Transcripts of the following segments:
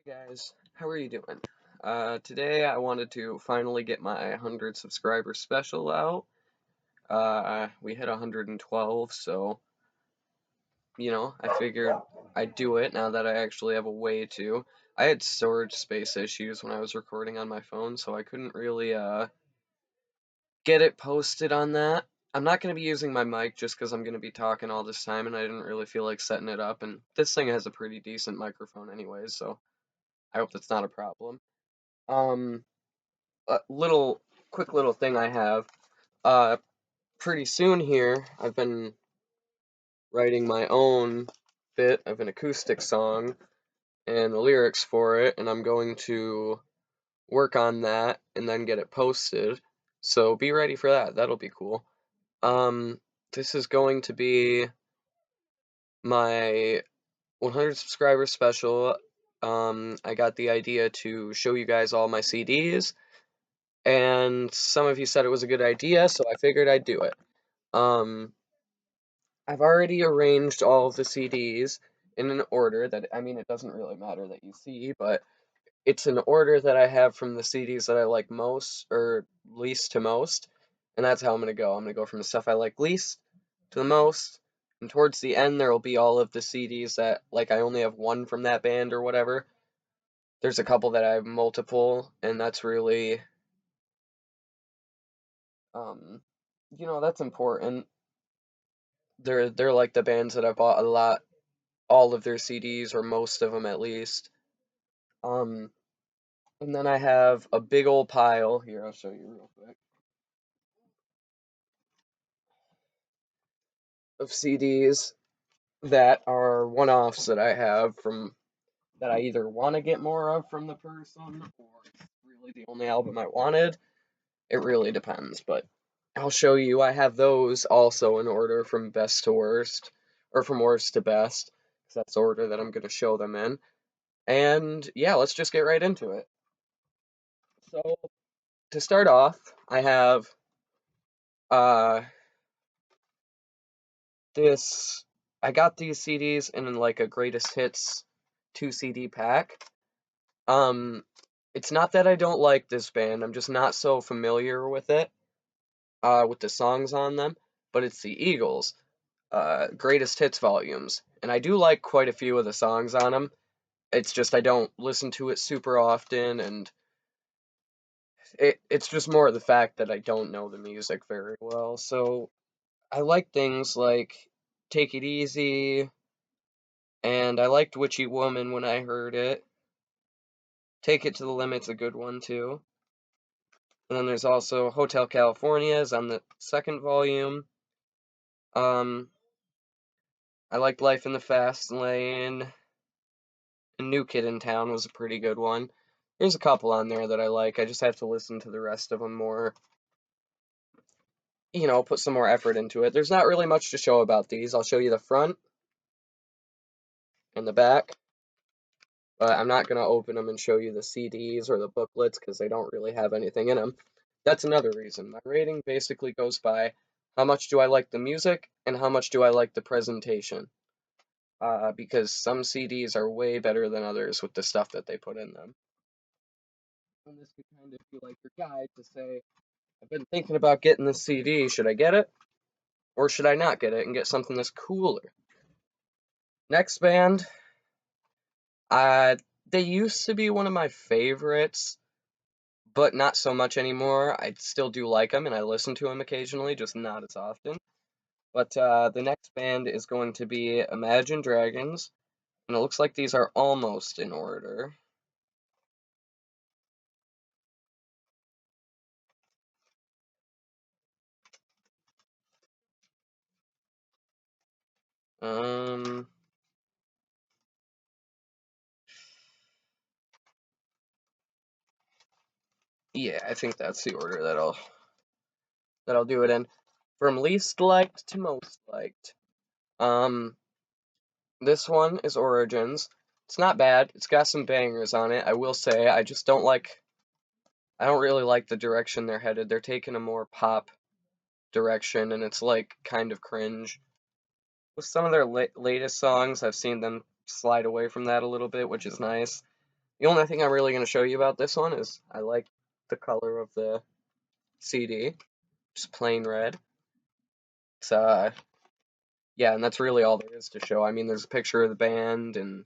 Guys, how are you doing? Today I wanted to finally get my 100 subscriber special out. We hit 112, so, I figured I'd do it now that I actually have a way to. I had storage space issues when I was recording on my phone, so I couldn't really, get it posted on that. I'm not going to be using my mic just because I'm going to be talking all this time, and I didn't really feel like setting it up, and this thing has a pretty decent microphone anyways, so I hope that's not a problem. Um, a quick little thing I have. Uh, Pretty soon here, I've been writing my own bit of an acoustic song and the lyrics for it, and I'm going to work on that and then get it posted. So be ready for that. That'll be cool. Um, this is going to be my 100 subscriber special. I got the idea to show you guys all my CDs, and some of you said it was a good idea, so I figured I'd do it. Um, I've already arranged all of the CDs in an order that, I mean, it doesn't really matter that you see, but it's an order that I have from the CDs that I like most, or least to most, and that's how I'm going to go. I'm going to go from the stuff I like least to the most, and towards the end there will be all of the CDs that, like, I only have one from that band or whatever. There's a couple that I have multiple, and that's really, um, that's important. They're like the bands that I bought a lot, all of their CDs or most of them at least. Um, and then I have a big old pile here. I'll show you real quick of CDs that are one-offs that I have from that I either want to get more of from the person or it's really the only album I wanted. It really depends, but I'll show you. I have those also in order from best to worst, or from worst to best, because that's the order that I'm going to show them in. And yeah, let's just get right into it. So to start off, I have uh this I got these CDs in like a greatest hits 2 CD pack. Um it's not that I don't like this band, I'm just not so familiar with it, with the songs on them, but it's the Eagles, greatest hits volumes. And I do like quite a few of the songs on them. It's just I don't listen to it super often, and it's just more the fact that I don't know the music very well. So I like things like Take It Easy, and I liked Witchy Woman when I heard it. Take It to the Limit's a good one too. And then there's also Hotel California is on the second volume. Um, I liked Life in the Fast Lane, and New Kid in Town was a pretty good one. There's a couple on there that I like. I just have to listen to the rest of them more. Put some more effort into it. There's not really much to show about these. I'll show you the front and the back, but I'm not going to open them and show you the CDs or the booklets because they don't really have anything in them. That's another reason. My rating basically goes by how much do I like the music and how much do I like the presentation. Because some CDs are way better than others with the stuff that they put in them. And this could kind of be like your guide to say, I've been thinking about getting this CD. Should I get it? Or should I not get it and get something that's cooler? Next band, uh, they used to be one of my favorites, but not so much anymore. I still do like them and I listen to them occasionally, just not as often. But the next band is going to be Imagine Dragons, and it looks like these are almost in order. Um, yeah, I think that's the order that I'll do it in. From least liked to most liked. Um, this one is Origins. It's not bad. It's got some bangers on it. I will say I just don't like. I don't really like the direction they're headed. They're taking a more pop direction, and it's like kind of cringe. With some of their latest songs, I've seen them slide away from that a little bit, which is nice. The only thing I'm really going to show you about this one is I like the color of the CD, just plain red. It's yeah, and that's really all there is to show. I mean, there's a picture of the band and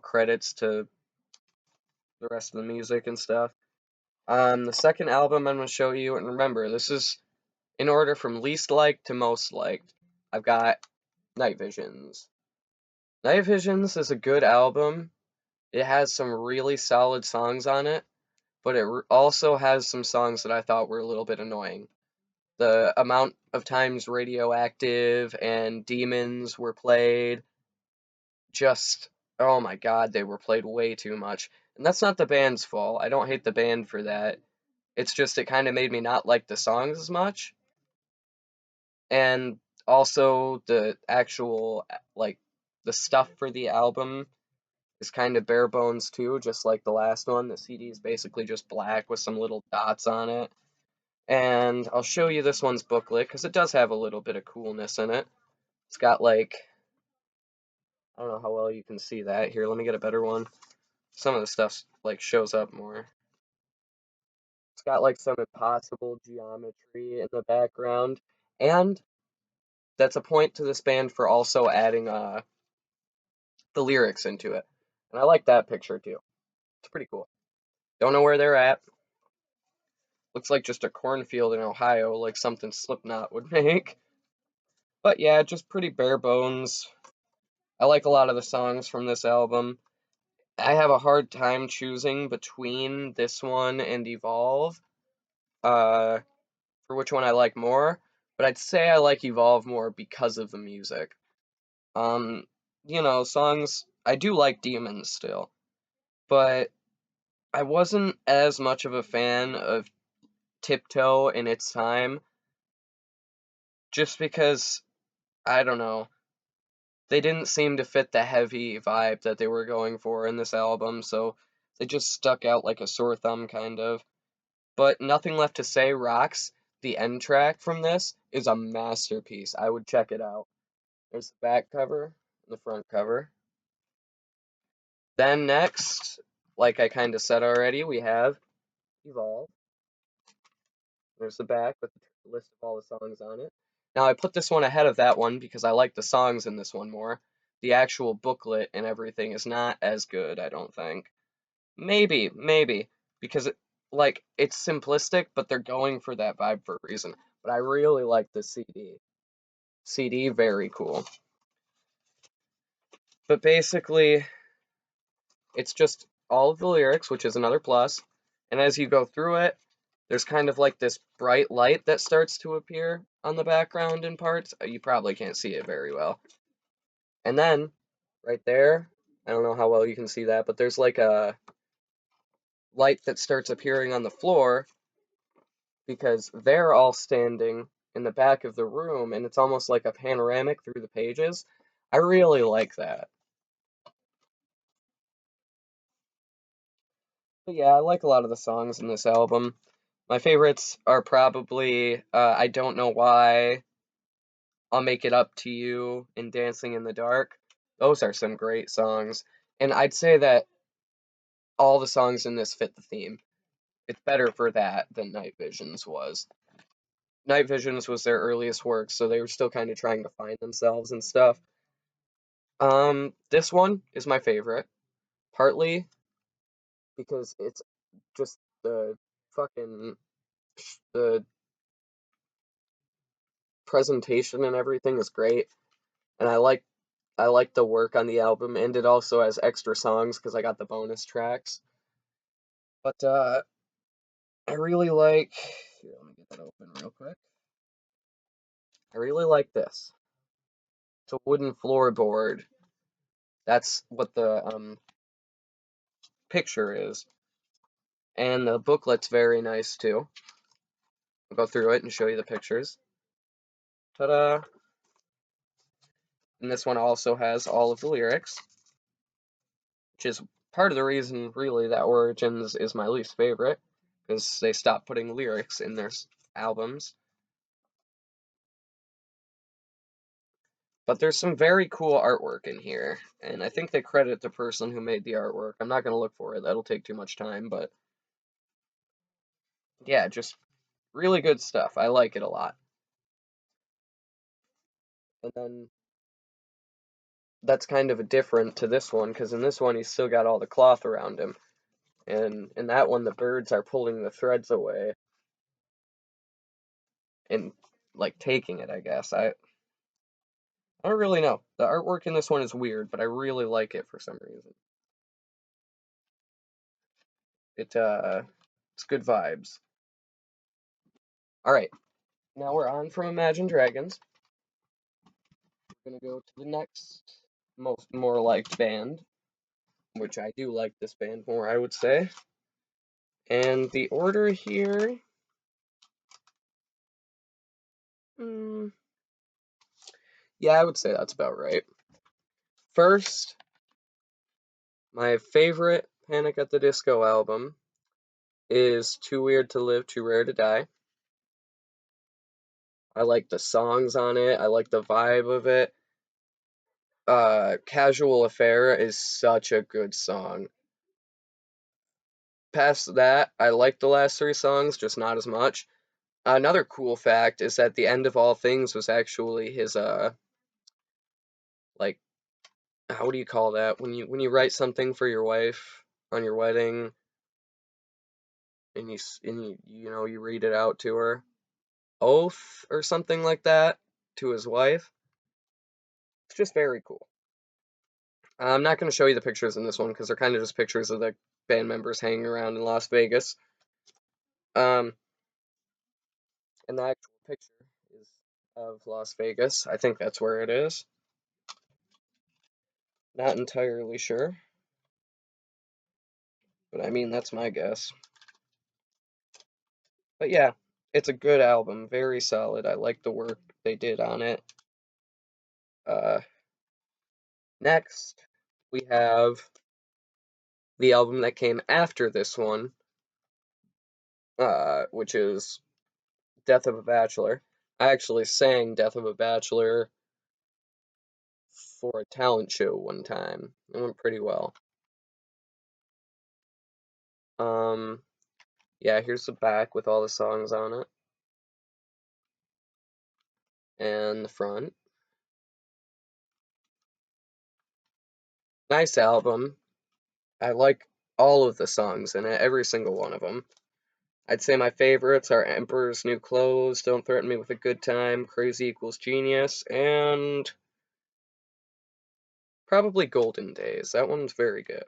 credits to the rest of the music and stuff. The second album I'm going to show you, and remember, this is in order from least liked to most liked. I've got Night Visions. Night Visions is a good album. It has some really solid songs on it, but it also has some songs that I thought were a little bit annoying. The amount of times Radioactive and Demons were played, just, oh my god, they were played way too much. And that's not the band's fault. I don't hate the band for that. It's just it kind of made me not like the songs as much. And also the actual, like, the stuff for the album is kind of bare bones too, just like the last one. The CD is basically just black with some little dots on it. And I'll show you this one's booklet because it does have a little bit of coolness in it. It's got like, I don't know how well you can see that. Here, let me get a better one. Some of the stuff like shows up more. It's got like some impossible geometry in the background, and that's a point to this band for also adding the lyrics into it. And I like that picture too. It's pretty cool. Don't know where they're at. Looks like just a cornfield in Ohio, like something Slipknot would make. But yeah, just pretty bare bones. I like a lot of the songs from this album. I have a hard time choosing between this one and Evolve, for which one I like more, but I'd say I like Evolve more because of the music. Um, songs, I do like Demons still, but I wasn't as much of a fan of Tiptoe in its time, just because, I don't know, they didn't seem to fit the heavy vibe that they were going for in this album, so they just stuck out like a sore thumb, kind of. But Nothing Left to Say rocks. The end track from this is a masterpiece. I would check it out. There's the back cover and the front cover. Then next, like I kind of said already, we have Evolve. There's the back with the list of all the songs on it. Now I put this one ahead of that one because I like the songs in this one more. The actual booklet and everything is not as good, I don't think. Maybe, because it's simplistic, but they're going for that vibe for a reason. But I really like the CD. CD, very cool. But basically, it's just all of the lyrics, which is another plus. And as you go through it, there's kind of like this bright light that starts to appear on the background in parts. You probably can't see it very well. And then, right there, I don't know how well you can see that, but there's like a light that starts appearing on the floor because they're all standing in the back of the room and it's almost like a panoramic through the pages. I really like that. But yeah, I like a lot of the songs in this album. My favorites are probably I Don't Know Why, I'll Make It Up to You, and Dancing in the Dark. Those are some great songs. And I'd say that all the songs in this fit the theme. It's better for that than Night Visions was. Night Visions was their earliest work, so they were still kind of trying to find themselves and stuff. This one is my favorite, partly because it's just fucking the presentation and everything is great, and I like the work on the album, and it also has extra songs because I got the bonus tracks. But I really like. Here, let me get that open real quick. I really like this. It's a wooden floorboard. That's what the picture is, and the booklet's very nice too. I'll go through it and show you the pictures. Ta-da! And this one also has all of the lyrics, which is part of the reason, really, that Origins is my least favorite, because they stopped putting lyrics in their albums. But there's some very cool artwork in here, and I think they credit the person who made the artwork. I'm not going to look for it, that'll take too much time, but yeah, just really good stuff. I like it a lot. And then that's kind of a different to this one, because in this one he's still got all the cloth around him. And in that one, the birds are pulling the threads away and like taking it, I guess. I don't really know. The artwork in this one is weird, but I really like it for some reason. It's good vibes. All right, now we're on from Imagine Dragons. We're gonna go to the next more liked band, which I do like this band more, I would say. And the order here, mm, yeah, I would say that's about right. First, my favorite Panic at the Disco album is Too Weird to Live, Too Rare to Die. I like the songs on it. I like the vibe of it. Casual Affair is such a good song. Past that, I like the last three songs, just not as much. Another cool fact is that The End of All Things was actually his like, how do you call that when you write something for your wife on your wedding and you read it out to her, oath or something like that, to his wife. It's just very cool. I'm not going to show you the pictures in this one because they're kind of just pictures of the band members hanging around in Las Vegas. Um, and the actual picture is of Las Vegas. I think that's where it is. Not entirely sure, but I mean, that's my guess. But yeah, it's a good album, very solid. I like the work they did on it. Uh, Next, we have the album that came after this one, which is Death of a Bachelor. I actually sang Death of a Bachelor for a talent show one time. It went pretty well. Um, yeah, here's the back with all the songs on it. And the front. Nice album. I like all of the songs in it, every single one of them. I'd say my favorites are Emperor's New Clothes, Don't Threaten Me with a Good Time, Crazy Equals Genius, and probably Golden Days. That one's very good.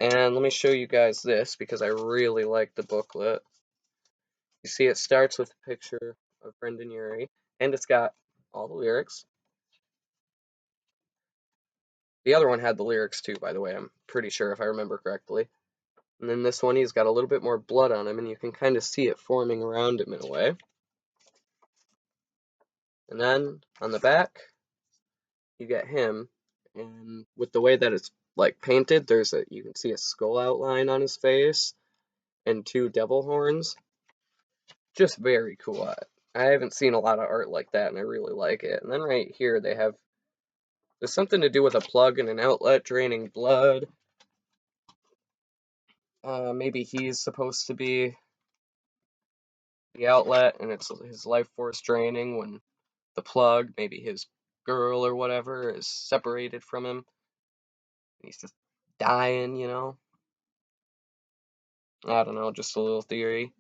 And let me show you guys this because I really like the booklet. You see it starts with a picture of Brendan Urie, and it's got all the lyrics. The other one had the lyrics too, by the way, I'm pretty sure if I remember correctly. And then this one, he's got a little bit more blood on him, and you can kind of see it forming around him in a way. And then on the back, you get him, and with the way that it's like painted, you can see a skull outline on his face and two devil horns. Just very cool. I haven't seen a lot of art like that, and I really like it. And then right here, there's something to do with a plug and an outlet draining blood. Maybe he's supposed to be the outlet, and it's his life force draining when the plug, maybe his girl or whatever, is separated from him. He's just dying. I don't know, just a little theory.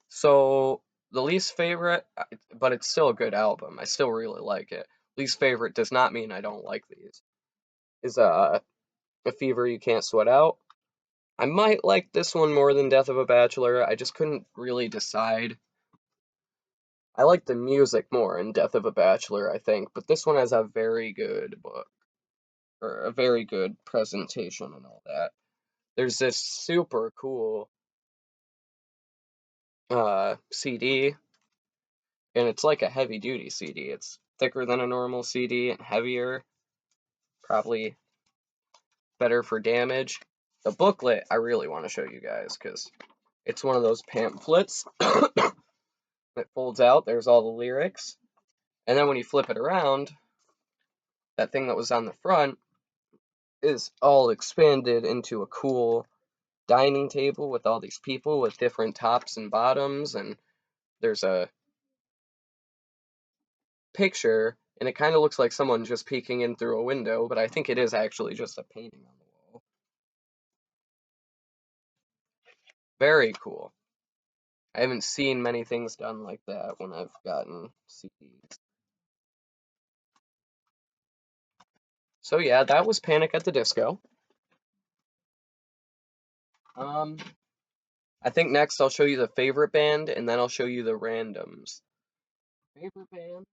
So, the least favorite, but it's still a good album. I still really like it. Least favorite does not mean I don't like these. Is A Fever You Can't Sweat Out. I might like this one more than Death of a Bachelor. I just couldn't really decide. I like the music more in Death of a Bachelor, I think, but this one has a very good book, or a very good presentation and all that. There's this super cool CD, and it's like a heavy duty CD. It's thicker than a normal CD and heavier, probably better for damage. The booklet I really want to show you guys because it's one of those pamphlets that folds out. There's all the lyrics, and then when you flip it around, that thing that was on the front is all expanded into a cool dining table with all these people with different tops and bottoms, and there's a picture, and it kind of looks like someone just peeking in through a window, but I think it is actually just a painting on the wall. Very cool. I haven't seen many things done like that when I've gotten CDs. So yeah, that was Panic at the Disco. Um, I think next I'll show you the favorite band, and then I'll show you the randoms. Favorite band?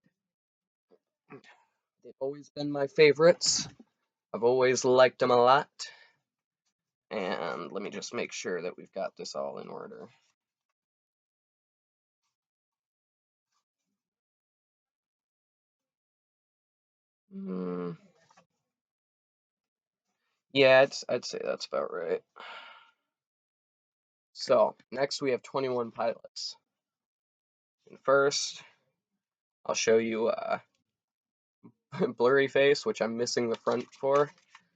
They've always been my favorites. I've always liked them a lot. And let me just make sure that we've got this all in order. Hmm. Yeah, I'd say that's about right. So, next we have 21 Pilots. And first, I'll show you Blurry Face, which I'm missing the front for.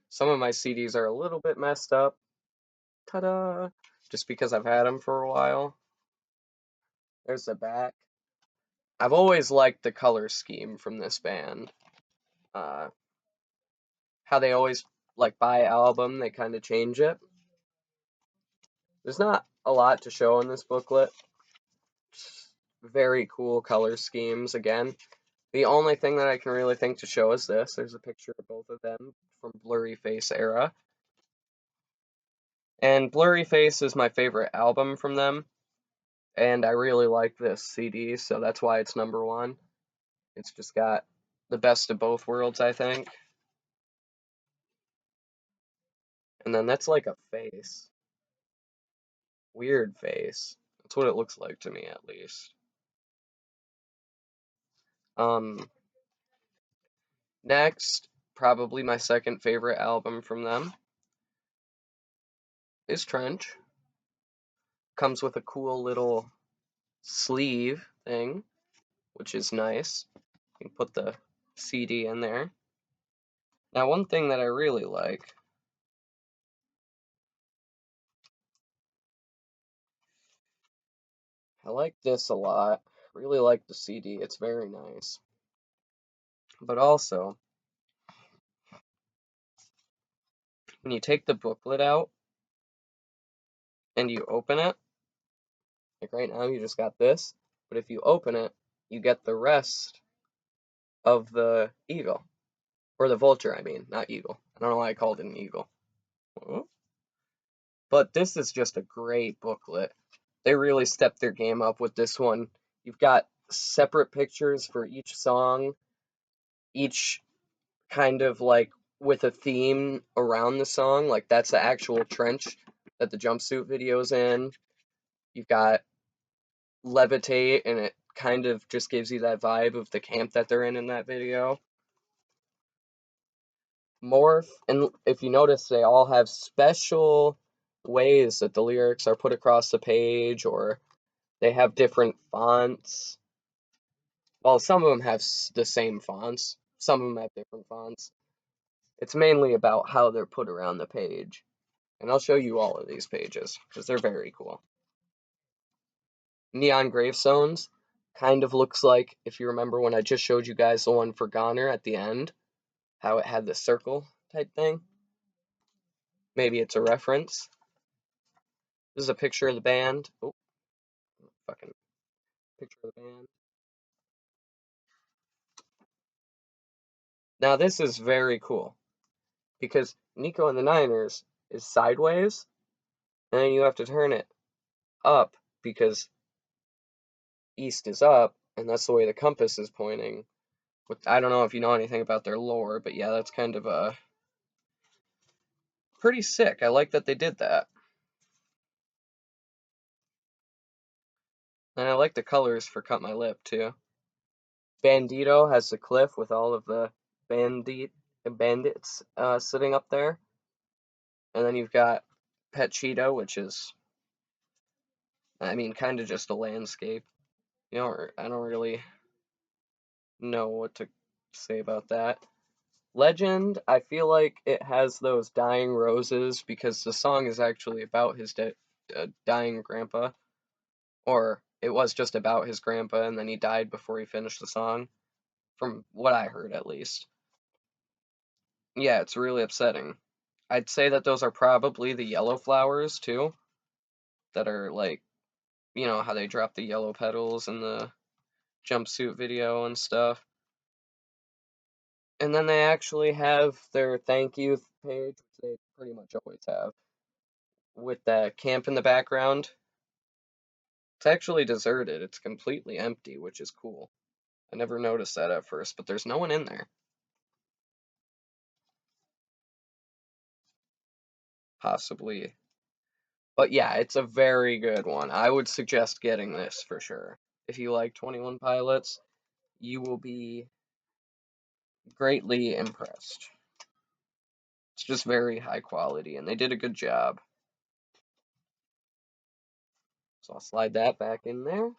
Some of my CDs are a little bit messed up. Ta-da! Just because I've had them for a while. There's the back. I've always liked the color scheme from this band. Uh, how they always, like, by album, they kind of change it. There's not a lot to show in this booklet. Very cool color schemes again. The only thing that I can really think to show is this. There's a picture of both of them from Blurry Face era. And Blurry Face is my favorite album from them. And I really like this CD, so that's why it's number one. It's just got the best of both worlds, I think. And then that's like a face. Weird face. That's what it looks like to me, at least. Um, Next, probably my second favorite album from them is Trench. Comes with a cool little sleeve thing, which is nice. You can put the CD in there. Now, one thing that I really like, I like this a lot. Really like the CD. It's very nice. But also, when you take the booklet out and you open it, like right now you just got this, but if you open it, you get the rest of the eagle. Or the vulture, I mean, not eagle. I don't know why I called it an eagle. But this is just a great booklet. They really stepped their game up with this one. You've got separate pictures for each song, each kind of like with a theme around the song. Like that's the actual trench that the jumpsuit video's in. You've got Levitate, and it kind of just gives you that vibe of the camp that they're in that video. Morph, and if you notice, they all have special ways that the lyrics are put across the page, or they have different fonts. Well, some of them have the same fonts, some of them have different fonts. It's mainly about how they're put around the page. And I'll show you all of these pages because they're very cool. Neon Gravestones kind of looks like, if you remember when I just showed you guys the one for Goner at the end, how it had the circle type thing. Maybe it's a reference. This is a picture of the band. Oh, fucking picture of the band. Now this is very cool because Nico and the Niners is sideways, and then you have to turn it up because east is up, and that's the way the compass is pointing. I don't know if you know anything about their lore, but yeah, that's kind of pretty sick. I like that they did that. And I like the colors for Cut My Lip too. Bandito has the cliff with all of the bandits sitting up there. And then you've got Pet Cheetah, which is, I mean, kind of just a landscape. I don't really know what to say about that. Legend, I feel like it has those dying roses because the song is actually about his dying grandpa, or it was just about his grandpa and then he died before he finished the song, from what I heard at least. Yeah, it's really upsetting. I'd say that those are probably the yellow flowers too, that are like, you know, how they drop the yellow petals in the jumpsuit video and stuff. And then they actually have their thank you page, which they pretty much always have, with the camp in the background. It's actually deserted. It's completely empty, which is cool. I never noticed that at first, but there's no one in there. Possibly. But yeah, it's a very good one. I would suggest getting this for sure. If you like 21 Pilots, you will be greatly impressed. It's just very high quality, and they did a good job. So I'll slide that back in there.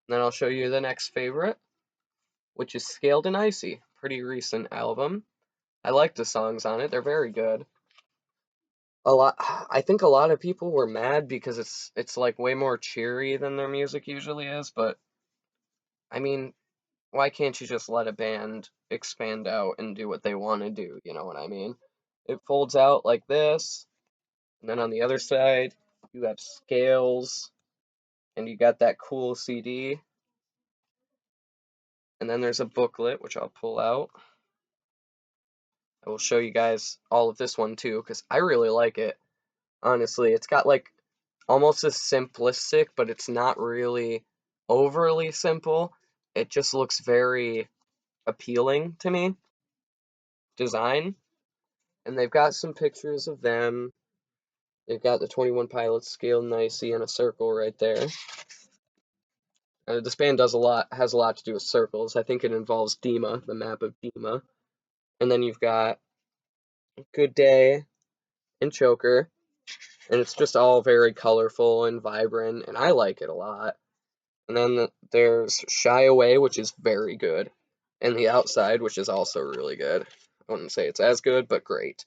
Then I'll show you the next favorite, which is Scaled and Icy. Pretty recent album. I like the songs on it. They're very good. I think a lot of people were mad because it's like way more cheery than their music usually is, but I mean, why can't you just let a band expand out and do what they want to do, you know what I mean? It folds out like this, and then on the other side, you have scales, and you got that cool CD, and then there's a booklet, which I'll pull out. I will show you guys all of this one too, because I really like it. Honestly, it's got like almost as simplistic, but it's not really overly simple. It just looks very appealing to me. Design. And they've got some pictures of them. They've got the 21 Pilots scale nicely in a circle right there. This band has a lot to do with circles. I think it involves Dima, the map of Dima. And then you've got Good Day and Choker. And it's just all very colorful and vibrant, and I like it a lot. And then there's Shy Away, which is very good, and The Outside, which is also really good. I wouldn't say it's as good, but great.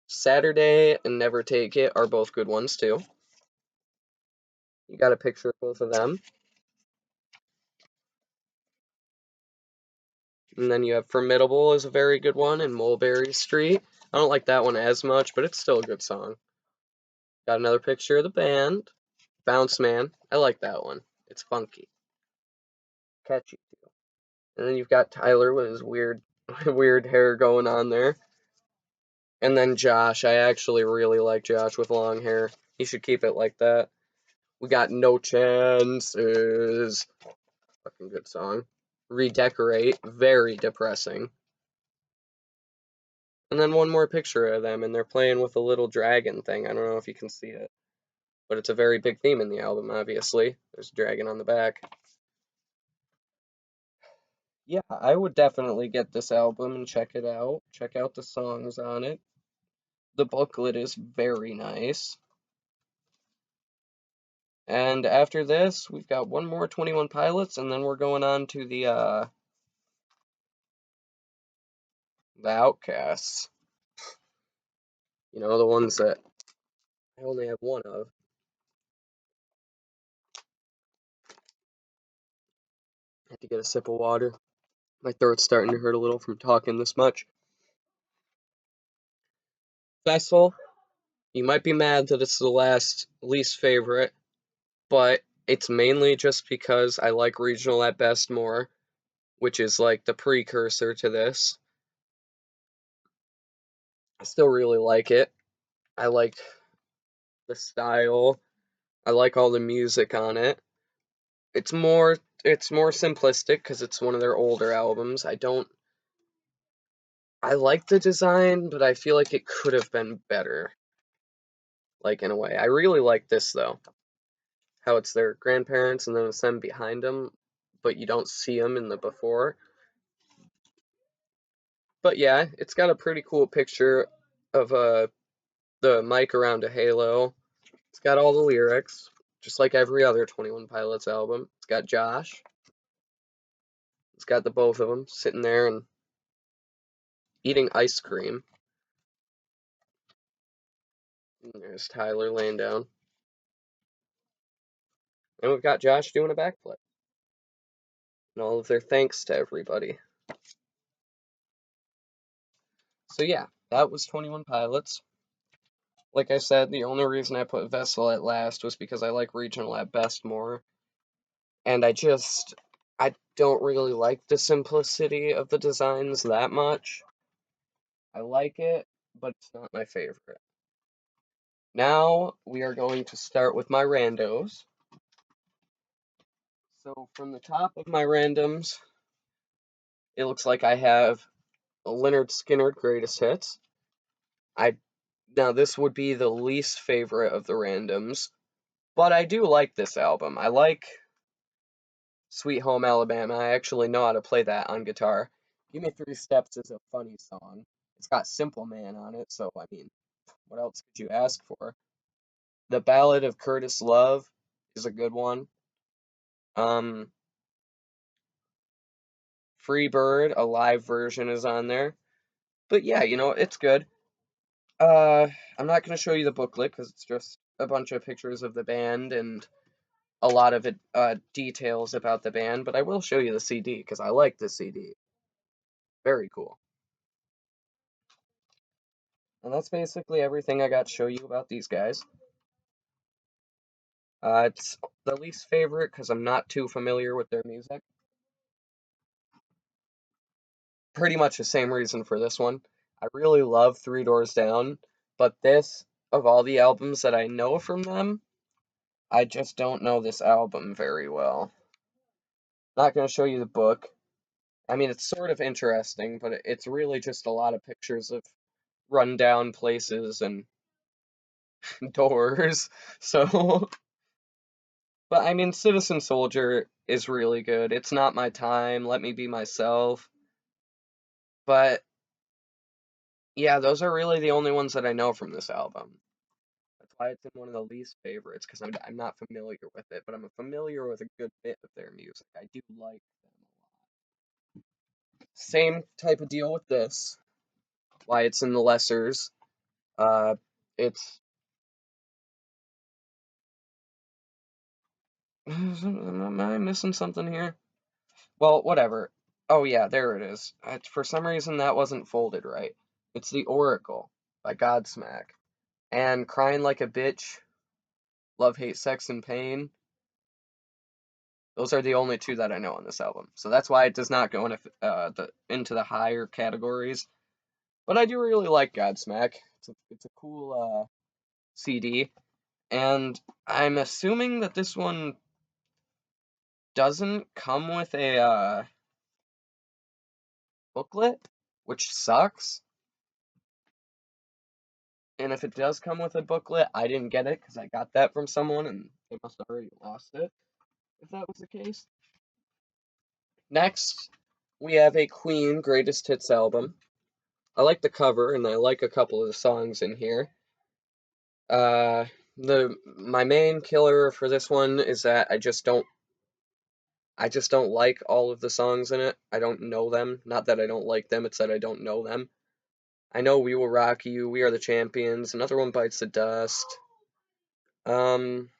Saturday and Never Take It are both good ones, too. You got a picture of both of them. And then you have Formidable is a very good one, and Mulberry Street. I don't like that one as much, but it's still a good song. Got another picture of the band. Bounce Man. I like that one. It's funky. Catchy. And then you've got Tyler with his weird weird hair going on there. And then Josh. I actually really like Josh with long hair. He should keep it like that. We got No Chances. Fucking good song. Redecorate. Very depressing. And then one more picture of them, and they're playing with a little dragon thing. I don't know if you can see it. But it's a very big theme in the album, obviously. There's a dragon on the back. Yeah, I would definitely get this album and check it out. Check out the songs on it. The booklet is very nice. And after this, we've got one more 21 Pilots, and then we're going on to the Outcasts. You know, the ones that I only have one of. I have to get a sip of water. My throat's starting to hurt a little from talking this much. Vessel, you might be mad that it's the least favorite, but it's mainly just because I like Regional at Best more, which is like the precursor to this. I still really like it. I like the style. I like all the music on it. It's more simplistic because it's one of their older albums. I like the design, but I feel like it could have been better. Like in a way. I really like this though. How it's their grandparents and then it's them behind them, but you don't see them in the before. But yeah, it's got a pretty cool picture of the mic around a halo. It's got all the lyrics, just like every other 21 Pilots album. It's got Josh. It's got the both of them sitting there and eating ice cream. And there's Tyler laying down. And we've got Josh doing a backflip. And all of their thanks to everybody. So yeah, that was 21 Pilots. Like I said, the only reason I put Vessel at last was because I like Regional at Best more. And I don't really like the simplicity of the designs that much. I like it, but it's not my favorite. Now we are going to start with my randos. So from the top of my randoms, it looks like I have a Lynyrd Skynyrd Greatest Hits. I Now this would be the least favorite of the randoms, but I do like this album. I like Sweet Home Alabama. I actually know how to play that on guitar. Give Me Three Steps is a funny song. It's got Simple Man on it, so I mean, what else could you ask for? The Ballad of Curtis Love is a good one. Um, Free Bird, a live version is on there. But yeah, it's good. I'm not going to show you the booklet because it's just a bunch of pictures of the band and a lot of it, details about the band, but I will show you the CD because I like the CD. Very cool. And that's basically everything I got to show you about these guys. It's the least favorite because I'm not too familiar with their music. Pretty much the same reason for this one. I really love Three Doors Down, but this, of all the albums that I know from them, I just don't know this album very well. Not going to show you the book. I mean, it's sort of interesting, but it's really just a lot of pictures of rundown places and doors. So, but I mean, Citizen Soldier is really good. It's Not My Time, Let Me Be Myself. But yeah, those are really the only ones that I know from this album. That's why it's in one of the least favorites, because I'm not familiar with it, but I'm familiar with a good bit of their music. I do like them a lot. Same type of deal with this. Why it's in the lessers. Uh, it's Am I missing something here? Well, whatever. Oh yeah, there it is. For some reason that wasn't folded right. It's The Oracle by Godsmack. And Crying Like a Bitch, Love, Hate, Sex, and Pain. Those are the only two that I know on this album. So that's why it does not go into the higher categories. But I do really like Godsmack. It's a cool CD. And I'm assuming that this one doesn't come with a booklet, which sucks. And if it does come with a booklet, I didn't get it because I got that from someone and they must have already lost it, if that was the case. Next, we have a Queen Greatest Hits album. I like the cover and I like a couple of the songs in here. My main killer for this one is that I just don't like all of the songs in it. I don't know them. Not that I don't like them, it's that I don't know them. I know We Will Rock You, We Are the Champions, Another One Bites the Dust. Um,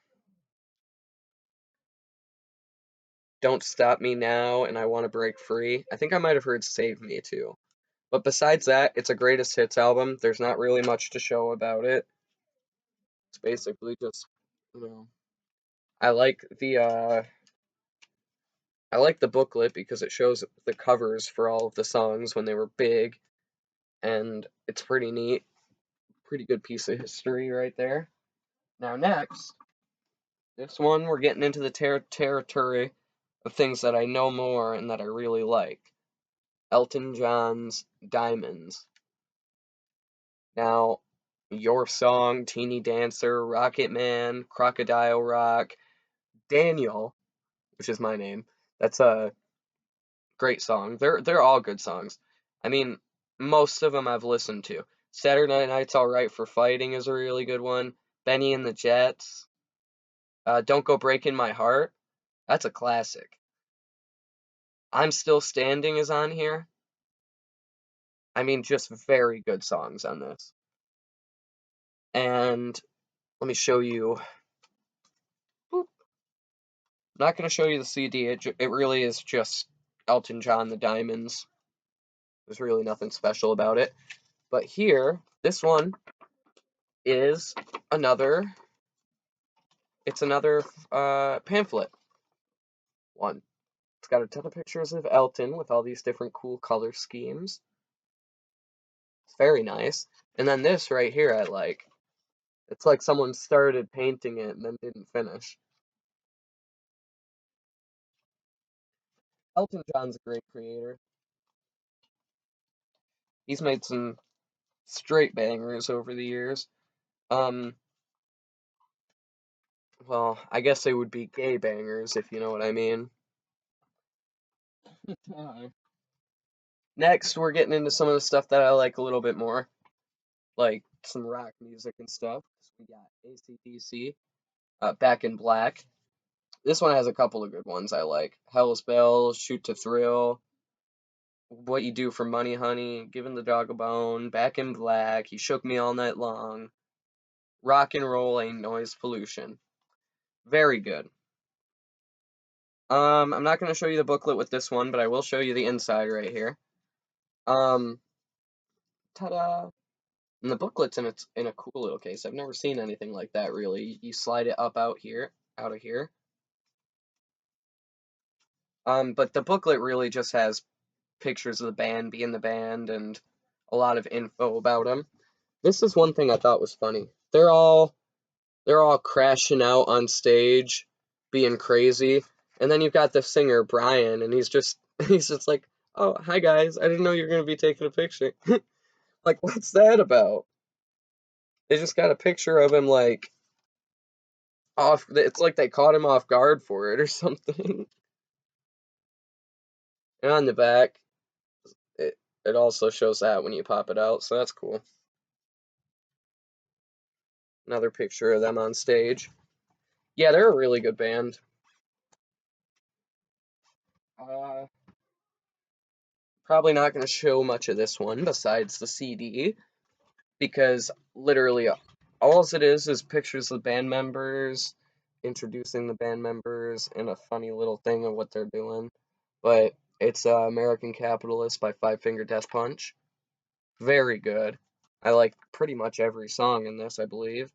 Don't Stop Me Now, and I Want to Break Free. I think I might have heard Save Me too. But besides that, it's a greatest hits album. There's not really much to show about it. It's basically just, you know, I like the uh I like the booklet because it shows the covers for all of the songs when they were big, and it's pretty neat. Pretty good piece of history right there. Now next, this one we're getting into the territory of things that I know more and that I really like. Elton John's Diamonds. Now, Your Song, Teeny Dancer, Rocket Man, Crocodile Rock, Daniel, which is my name. That's a great song. They're all good songs. I mean, most of them I've listened to. Saturday Night's Alright for Fighting is a really good one. Benny and the Jets. Don't Go Breaking My Heart. That's a classic. I'm Still Standing is on here. I mean, just very good songs on this. And let me show you. Boop. I'm not going to show you the CD. It really is just Elton John, The Diamonds. There's really nothing special about it. But here, this one is another. It's another pamphlet one. It's got a ton of pictures of Elton with all these different cool color schemes. It's very nice. And then this right here, I like. It's like someone started painting it and then didn't finish. Elton John's a great creator. He's made some straight bangers over the years. Um, well, I guess they would be gay bangers if you know what I mean. Next, we're getting into some of the stuff that I like a little bit more, like some rock music and stuff. We got AC/DC, Back in Black. This one has a couple of good ones I like. Hell's Bells, Shoot to Thrill, What You Do for Money, Honey, Giving the Dog a Bone, Back in Black, He Shook Me All Night Long, Rock and Roll Ain't Noise Pollution. Very good. I'm not going to show you the booklet with this one, but I will show you the inside right here. Um, ta-da! And the booklet's in a cool little case. I've never seen anything like that really. You slide it up out of here. But the booklet really just has pictures of the band being the band and a lot of info about them. This is one thing I thought was funny. They're all crashing out on stage, being crazy, and then you've got the singer Brian, and he's just like, "Oh, hi guys, I didn't know you were gonna be taking a picture." Like, what's that about? They just got a picture of him like off. It's like they caught him off guard for it or something. And on the back, it also shows that when you pop it out, so that's cool. Another picture of them on stage. Yeah, they're a really good band. Uh, Probably not going to show much of this one besides the CD because literally all it is pictures of band members, introducing the band members, and a funny little thing of what they're doing. But it's American Capitalist by Five Finger Death Punch. Very good. I like pretty much every song in this, I believe.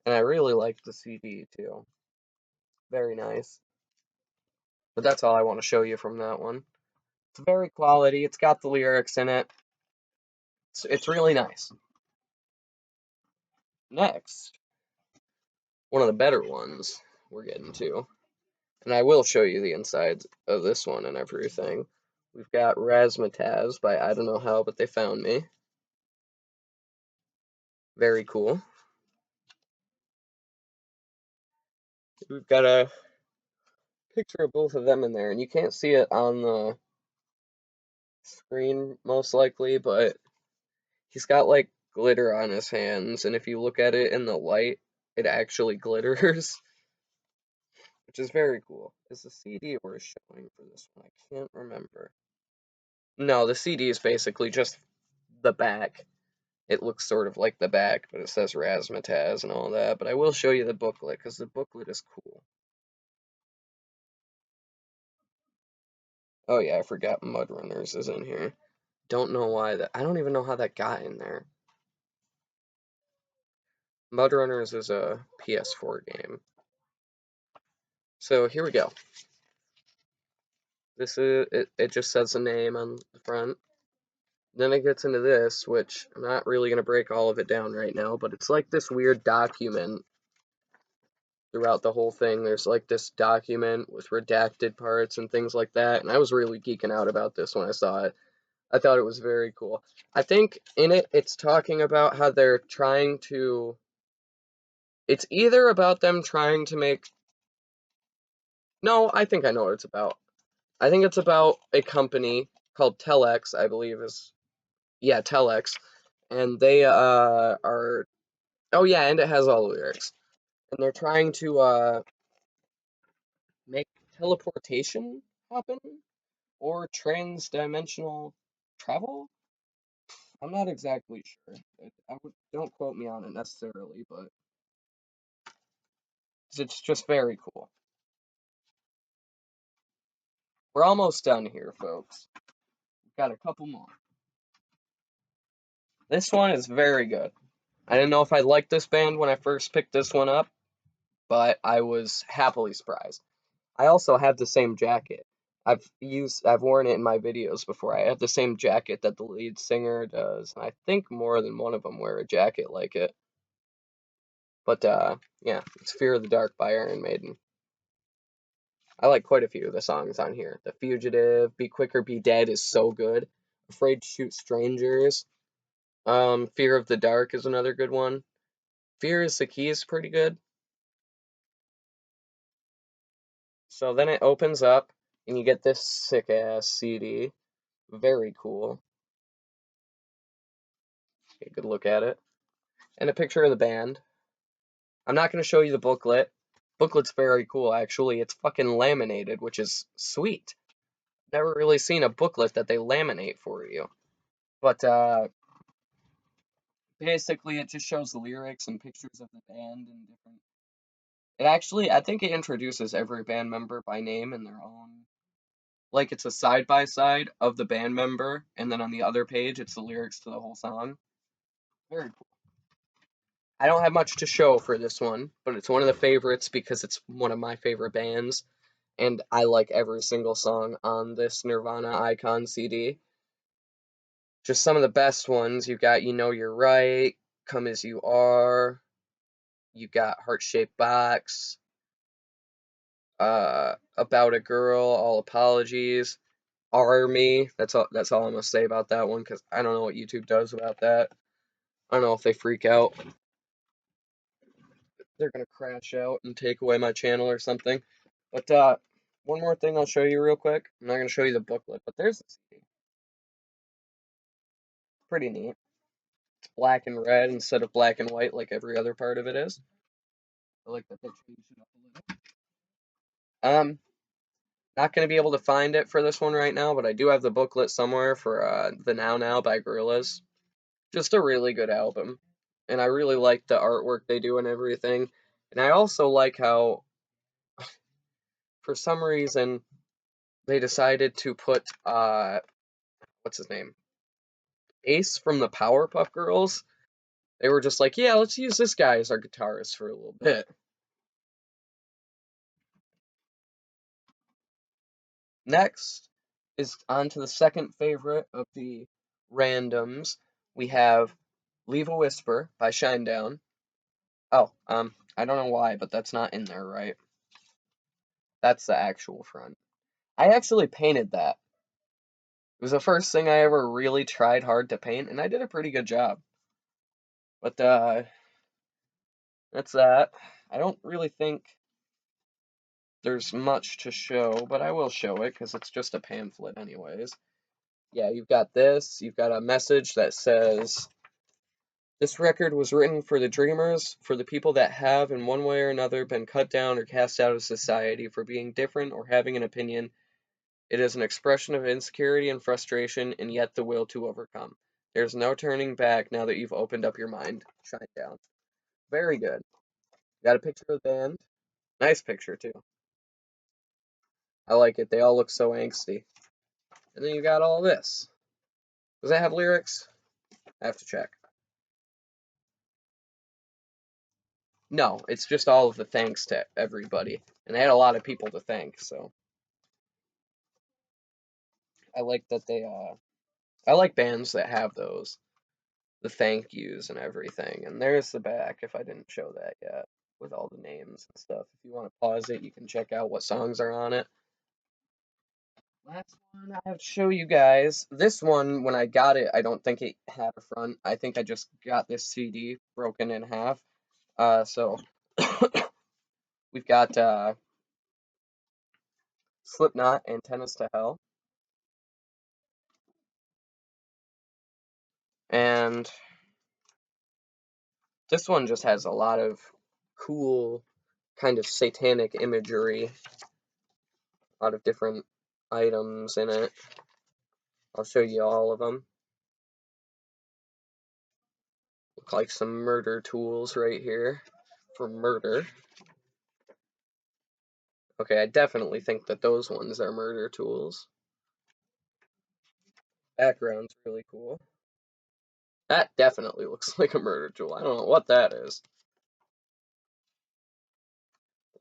And I really like the CD too. Very nice. But that's all I want to show you from that one. It's very quality. It's got the lyrics in it. It's really nice. Next, one of the better ones we're getting to. And I will show you the insides of this one and everything. We've got Razzmatazz by I don't know how, but they found me. Very cool. We've got a picture of both of them in there, and you can't see it on the screen most likely, but he's got like glitter on his hands, and if you look at it in the light, it actually glitters, which is very cool. Is the CD we're showing for this one? I can't remember. No, the CD is basically just the back. It looks sort of like the back, but it says Razzmatazz and all that. But I will show you the booklet because the booklet is cool. Oh yeah, I forgot Mudrunners is in here. Don't know why that. I don't even know how that got in there. Mudrunners is a PS4 game. So here we go. This is it. It just says the name on the front. Then it gets into this, which I'm not really gonna break all of it down right now, but it's like this weird document throughout the whole thing. There's like this document with redacted parts and things like that, and I was really geeking out about this when I saw it. I thought it was very cool. I think in it, it's talking about how they're trying to. It's either about them trying to make. No, I think I know what it's about. I think it's about a company called Telex, I believe is. Yeah, Telex. And they are. Oh, yeah, and it has all the lyrics. And they're trying to make teleportation happen. or trans-dimensional travel? I'm not exactly sure. Don't quote me on it necessarily, but it's just very cool. We're almost done here, folks. We've got a couple more. This one is very good. I didn't know if I liked this band when I first picked this one up, but I was happily surprised. I also have the same jacket. I've worn it in my videos before. I have the same jacket that the lead singer does, and I think more than one of them wear a jacket like it. But yeah, it's Fear of the Dark by Iron Maiden. I like quite a few of the songs on here. The Fugitive, Be Quick or Be Dead is so good. Afraid to Shoot Strangers. Fear of the Dark is another good one. Fear is the Key is pretty good. So then it opens up and you get this sick ass CD. Very cool. Take a good look at it. And a picture of the band. I'm not going to show you the booklet. Booklet's very cool, actually. It's fucking laminated, which is sweet. Never really seen a booklet that they laminate for you. But basically, it just shows the lyrics and pictures of the band and different. It actually, I think it introduces every band member by name in their own. Like it's a side by side of the band member, and then on the other page, it's the lyrics to the whole song. Very cool. I don't have much to show for this one, but it's one of the favorites because it's one of my favorite bands, and I like every single song on this Nirvana Icon CD. Just some of the best ones. You've got You Know You're Right, Come As You Are, you've got Heart Shaped Box, About a Girl, All Apologies, Army. That's all I'm gonna say about that one because I don't know what YouTube does about that. I don't know if they freak out. They're gonna crash out and take away my channel or something. But one more thing I'll show you real quick. I'm not gonna show you the booklet, but there's the CD. Pretty neat. It's black and red instead of black and white like every other part of it is. I like that they changed it up a little. Not gonna be able to find it for this one right now, but I do have the booklet somewhere for the Now Now by Gorillaz. Just a really good album, and I really like the artwork they do and everything. And I also like how, for some reason, they decided to put what's his name? Ace from the Powerpuff Girls. They were just like, yeah, let's use this guy as our guitarist for a little bit. Next is on to the second favorite of the randoms. We have Leave a Whisper by Shinedown. Oh, I don't know why, but that's not in there, right? That's the actual front. I actually painted that. It was the first thing I ever really tried hard to paint, and I did a pretty good job. But that's that. I don't really think there's much to show, but I will show it because it's just a pamphlet anyways. Yeah, you've got this. You've got a message that says, this record was written for the dreamers, for the people that have, in one way or another, been cut down or cast out of society for being different or having an opinion. It is an expression of insecurity and frustration, and yet the will to overcome. There's no turning back now that you've opened up your mind. Shinedown. Very good. Got a picture of the band. Nice picture, too. I like it. They all look so angsty. And then you got all this. Does that have lyrics? I have to check. No, it's just all of the thanks to everybody. And they had a lot of people to thank, so I like that I like bands that have those. The thank yous and everything. And there's the back if I didn't show that yet with all the names and stuff. If you want to pause it, you can check out what songs are on it. Last one I have to show you guys. This one, when I got it, I don't think it had a front. I think I just got this CD broken in half. So we've got Slipknot, Antennas to Hell. And this one just has a lot of cool kind of satanic imagery. A lot of different items in it. I'll show you all of them. Look like some murder tools right here for murder. Okay, I definitely think that those ones are murder tools. Background's really cool. That definitely looks like a murder tool. I don't know what that is.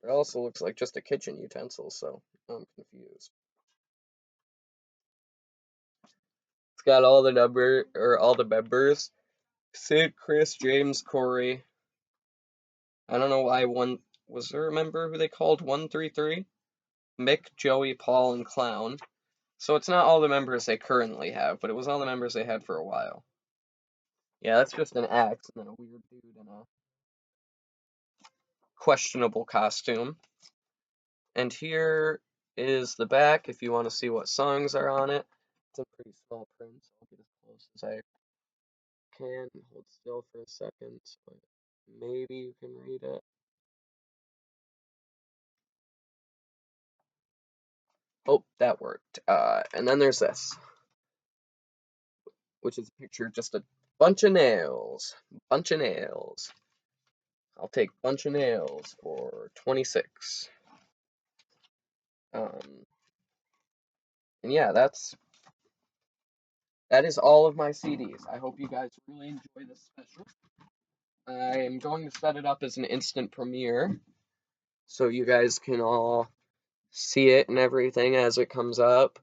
It also looks like just a kitchen utensil, so I'm confused. It's got all the all the members. Sid, Chris, James, Corey. I don't know why was there a member who they called 133? Mick, Joey, Paul, and Clown. So it's not all the members they currently have, but it was all the members they had for a while. Yeah, that's just an axe and then a weird dude in a questionable costume. And here is the back if you want to see what songs are on it. It's a pretty small print, so I'll get as close as I can. Hold still for a second, but maybe you can read it. Oh, that worked. And then there's this, which is a picture of just a bunch of nails. Bunch of nails. I'll take bunch of nails for 26. And yeah, that is all of my CDs. I hope you guys really enjoy this special. I am going to set it up as an instant premiere, so you guys can all see it and everything as it comes up.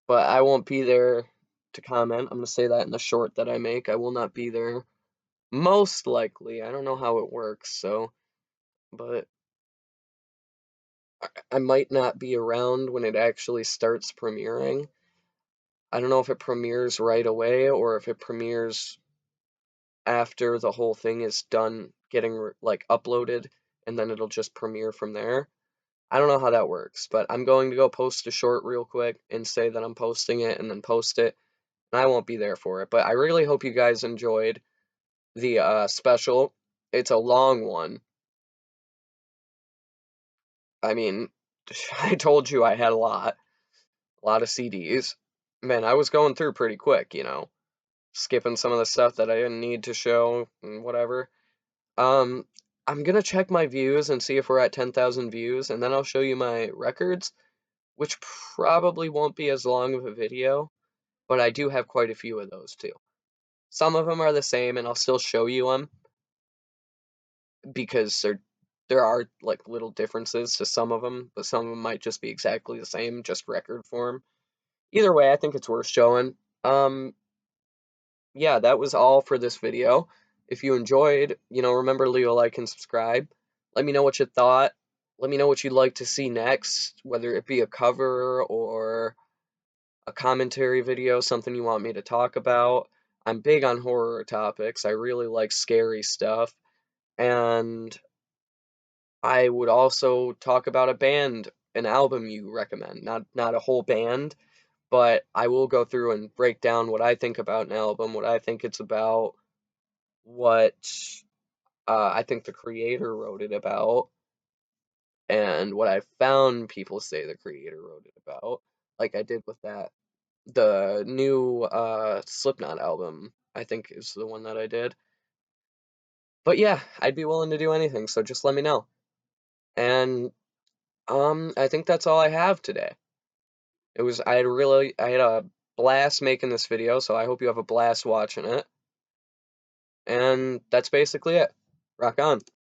But I won't be there to comment. I'm going to say that in the short that I make. I will not be there. Most likely. I don't know how it works, but I might not be around when it actually starts premiering. I don't know if it premieres right away or if it premieres after the whole thing is done getting like uploaded and then it'll just premiere from there. I don't know how that works, but I'm going to go post a short real quick and say that I'm posting it and then post it. And I won't be there for it, but I really hope you guys enjoyed the special. It's a long one. I mean, I told you I had a lot of CDs. Man, I was going through pretty quick, skipping some of the stuff that I didn't need to show and whatever. Um, I'm gonna check my views and see if we're at 10,000 views, and then I'll show you my records, which probably won't be as long of a video, but I do have quite a few of those too. Some of them are the same, and I'll still show you them because there are like little differences to some of them, but some of them might just be exactly the same, just record form. Either way, I think it's worth showing. Yeah, that was all for this video. If you enjoyed, remember to leave a like and subscribe. Let me know what you thought. Let me know what you'd like to see next, whether it be a cover or a commentary video, something you want me to talk about. I'm big on horror topics. I really like scary stuff. And I would also talk about a band, an album you recommend. Not a whole band, but I will go through and break down what I think about an album, what I think it's about, what I think the creator wrote it about, and what I found people say the creator wrote it about, like I did with the new Slipknot album, I think is the one that I did. But yeah, I'd be willing to do anything, so just let me know. And I think that's all I have today. I had a blast making this video, so I hope you have a blast watching it. And that's basically it. Rock on.